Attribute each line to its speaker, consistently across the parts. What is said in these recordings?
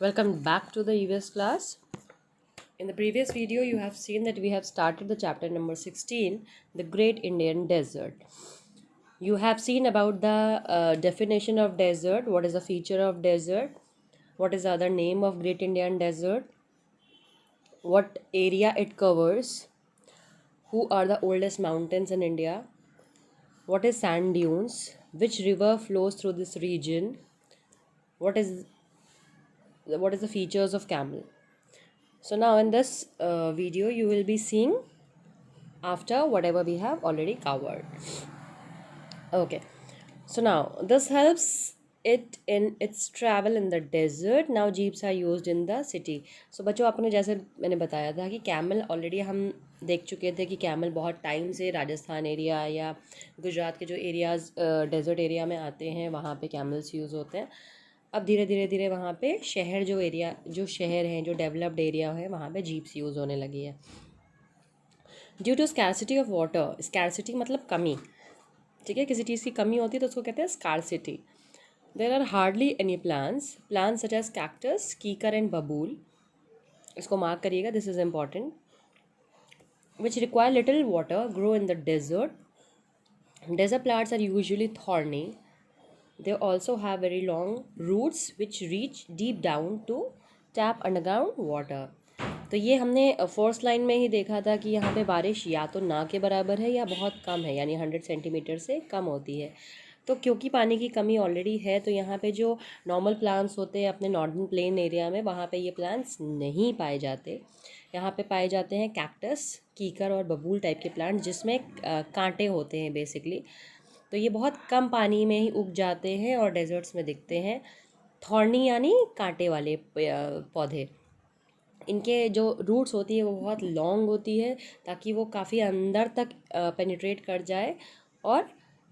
Speaker 1: Welcome back to the EVS class. In the previous video, you have seen that we have started the chapter number 16, the Great Indian Desert. You have seen about the definition of desert, what is the feature of desert, what is the other name of Great Indian Desert, what area it covers, who are the oldest mountains in India, what is sand dunes, which river flows through this region, what is the features of camel. So now in this video you will be seeing after whatever we have already covered. Okay, so now this helps it in its travel in the desert. Now jeeps are used in the city. So बच्चों आपने जैसे मैंने बताया था कि camel already हम देख चुके थे कि कैमल बहुत टाइम से राजस्थान एरिया या गुजरात के जो एरियाज़ डेजर्ट एरिया में आते हैं वहाँ पे कैमल्स यूज़ होते हैं. अब धीरे धीरे वहाँ पे शहर जो शहर हैं जो डेवलप्ड एरिया है वहाँ पे जीप्स यूज़ होने लगी है. Due to scarcity of water, scarcity मतलब कमी, ठीक है, किसी चीज़ की कमी होती है तो उसको कहते हैं scarcity. There are hardly any plants such as cactus, कीकर एंड बबूल. इसको मार्क करिएगा, this is important. Which require little water grow in the desert. Desert plants are usually thorny. They also have very long roots which reach deep down to tap underground water. तो ये हमने fourth line में ही देखा था कि यहाँ पे बारिश या तो ना के बराबर है या बहुत कम है, यानी 100 सेंटीमीटर से कम होती है. तो क्योंकि पानी की कमी ऑलरेडी है तो यहाँ पे जो नॉर्मल प्लांट्स होते हैं अपने नॉर्दर्न प्लेन एरिया में वहाँ पे ये प्लांट्स नहीं पाए जाते. यहाँ पे पाए जाते हैं कैक्टस, कीकर और बबूल टाइप के प्लांट्स जिसमें कांटे होते हैं बेसिकली. तो ये बहुत कम पानी में ही उग जाते हैं और डेजर्ट्स में दिखते हैं. थॉर्नी यानी कांटे वाले पौधे. इनके जो रूट्स होती है वो बहुत लॉन्ग होती है ताकि वो काफ़ी अंदर तक पेनिट्रेट कर जाए और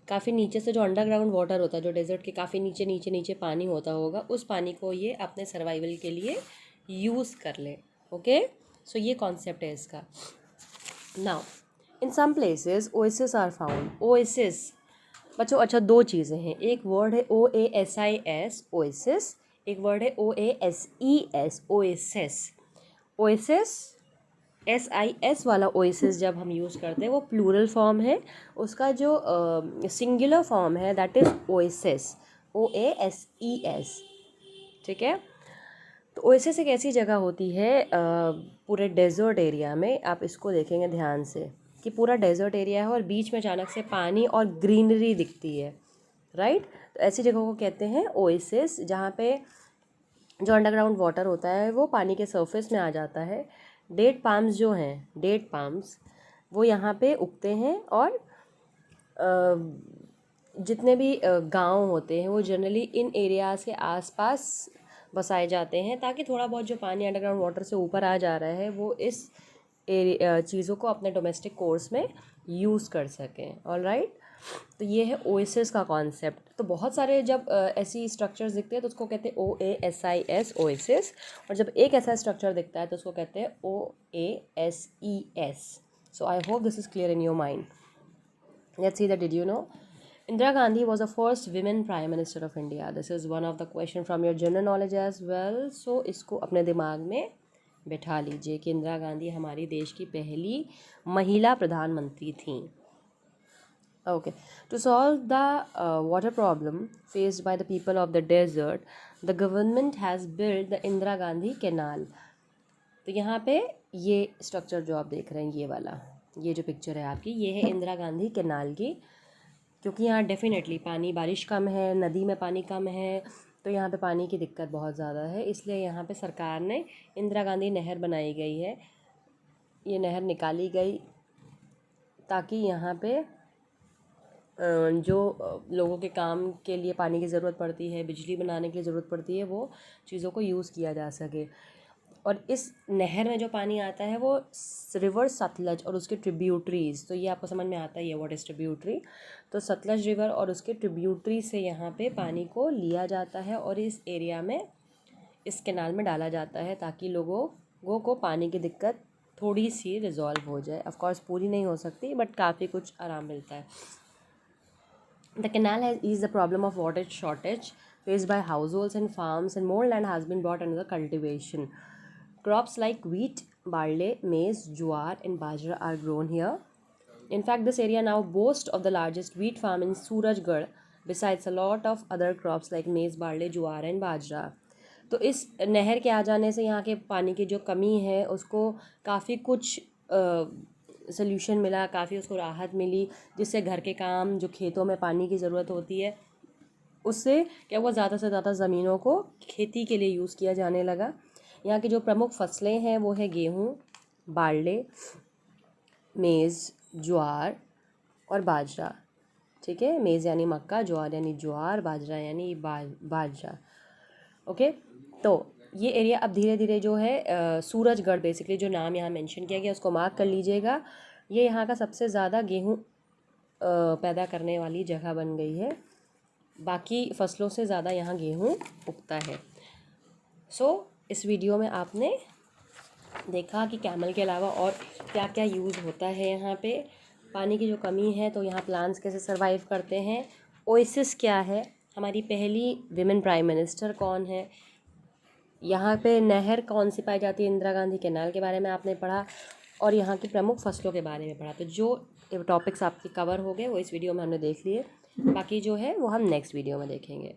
Speaker 1: काफ़ी नीचे से जो अंडरग्राउंड वाटर होता है, जो डेजर्ट के काफ़ी नीचे नीचे नीचे पानी होता होगा, उस पानी को ये अपने सर्वाइवल के लिए यूज़ कर ले. ओके, सो ये कॉन्सेप्ट है इसका. Now in some places oasis are found. Oasis बच्चों अच्छा दो चीज़ें हैं, एक वर्ड है OASIS ओएसिस, एक वर्ड है OASES ओएसिस. ओएसिस SIS वाला ओएसिस जब हम यूज़ करते हैं वो प्लूरल फॉर्म है, उसका जो सिंगुलर फॉर्म है दैट इज़ ओएसिस, OASES. ठीक है, तो ओएसिस एक ऐसी जगह होती है पूरे डेजर्ट एरिया में, आप इसको देखेंगे ध्यान से कि पूरा डेजर्ट एरिया है और बीच में अचानक से पानी और ग्रीनरी दिखती है, राइट. तो ऐसी जगह को कहते हैं ओएसिस जहाँ पे जो अंडरग्राउंड वाटर होता है वो पानी के सरफेस में आ जाता है. डेट पाम्स जो हैं, डेट पाम्स वो यहाँ पे उगते हैं और जितने भी गांव होते हैं वो जनरली इन एरियाज़ के आसपास बसाए जाते हैं ताकि थोड़ा बहुत जो पानी अंडरग्राउंड वाटर से ऊपर आ जा रहा है वो इस चीज़ों को अपने डोमेस्टिक कोर्स में यूज़ कर सकें. ऑल राइट, तो ये है ओएसिस का कॉन्सेप्ट. तो बहुत सारे जब ऐसी स्ट्रक्चर्स दिखते हैं तो उसको कहते हैं OASIS ओएसिस, और जब एक ऐसा स्ट्रक्चर दिखता है तो उसको कहते हैं OASES. So I hope this is clear in your mind. Let's see that did you know Indira Gandhi was the first women prime minister of India. This is one of the question from your general knowledge as well. So इसको अपने दिमाग में बैठा लीजिए कि इंदिरा गांधी हमारी देश की पहली महिला प्रधानमंत्री थीं. Okay, to solve the water problem faced by the people of the desert, the government has built the Indira Gandhi Canal. तो यहाँ पे ये स्ट्रक्चर जो आप देख रहे हैं, ये वाला, ये जो पिक्चर है आपकी, ये है इंदिरा गांधी कैनाल की. क्योंकि यहाँ डेफिनेटली पानी, बारिश कम है, नदी में पानी कम है, तो यहाँ पे पानी की दिक्कत बहुत ज़्यादा है. इसलिए यहाँ पे सरकार ने इंदिरा गांधी नहर बनाई गई है. ये नहर निकाली गई ताकि यहाँ पे जो लोगों के काम के लिए पानी की ज़रूरत पड़ती है, बिजली बनाने के लिए ज़रूरत पड़ती है, वो चीज़ों को यूज़ किया जा सके. और इस नहर में जो पानी आता है वो रिवर सतलज और उसके ट्रिब्यूटरीज़, तो ये आपको समझ में आता ही है व्हाट इज़ ट्रिब्यूटरी. तो सतलज रिवर और उसके ट्रिब्यूटरी से यहाँ पे पानी को लिया जाता है और इस एरिया में, इस कैनाल में डाला जाता है ताकि लोगों को पानी की दिक्कत थोड़ी सी रिजॉल्व हो जाए. ऑफ कोर्स पूरी नहीं हो सकती बट काफ़ी कुछ आराम मिलता है. The canal has eased the problem of water shortage faced by households and farms, and more land has been brought under the cultivation. Crops like wheat, barley, maize, jowar, and bajra are grown here. In fact, this area now boasts of the largest wheat farm in Surajgarh, besides a lot of other crops like maize, barley, jowar, and bajra. तो इस नहर के आ जाने से यहाँ के पानी की जो कमी है उसको काफ़ी कुछ सल्यूशन मिला, काफ़ी उसको राहत मिली, जिससे घर के काम, जो खेतों में पानी की ज़रूरत होती है, उससे क्या हुआ, ज़्यादा से ज़्यादा ज़मीनों को खेती के लिए यूज़ किया जाने लगा। यहाँ की जो प्रमुख फसलें हैं वो है गेहूँ, बारले, मेज़, ज्वार और बाजरा। ठीक है, मेज़ यानी मक्का, ज्वार यानी ज्वार, बाजरा यानी बाजरा। ओके, तो ये एरिया अब धीरे धीरे जो है सूरजगढ़, बेसिकली जो नाम यहाँ मेंशन किया गया उसको मार्क कर लीजिएगा। ये यहाँ का सबसे ज़्यादा गेहूँ पैदा करने वाली जगह बन गई है। बाकी फसलों से ज़्यादा यहाँ गेहूँ उगता है। इस वीडियो में आपने देखा कि कैमल के अलावा और क्या क्या यूज़ होता है यहाँ पे। पानी की जो कमी है तो यहाँ प्लांट्स कैसे सरवाइव करते हैं, ओएसिस क्या है, हमारी पहली विमेन प्राइम मिनिस्टर कौन है, यहाँ पे नहर कौन सी पाई जाती है, इंदिरा गांधी कैनाल के बारे में आपने पढ़ा, और यहाँ की प्रमुख फसलों के बारे में पढ़ा। तो जो टॉपिक्स आपके कवर हो गए वो इस वीडियो में हमने देख लिए, बाकी जो है वो हम नेक्स्ट वीडियो में देखेंगे।